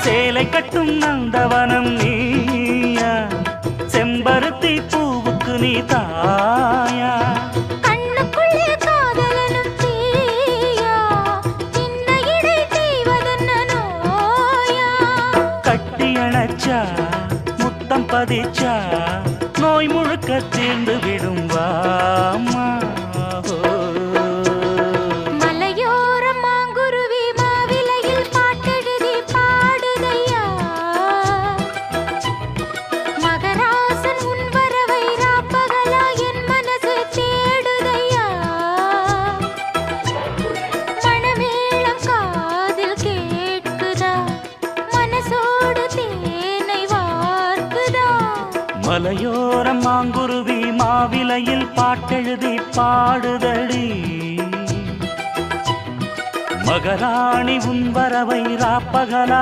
சேலை கட்டும் நந்தவனம் நீயா, செம்பருத்தி பூவுக்கு நீ தாயா, கண்ணுக்குள்ளே காதலனும் தீயா, சின்ன இடை செய்வதென்ன நோயா, கட்டி அணைச்சா முத்தம் பதிச்சா நோய் முழுக்க தீர்ந்து விடும் வாமா. மலையோரம் மாங்குருவி மாவிலையில் பாட்டெழுதி பாடுதையா, மகராசன் உன் வரவை ராப்பகலா என் மனசு தேடுதையா, மணமேளம் காதில் கேட்குதா, மனசோடு தேனை வார்க்குதா. மலையோரம் மாங்குருவி மாவிலையில் பாட்டெழுதி பாடுதடி, மகராணி உன் வரவை ராப்பகலா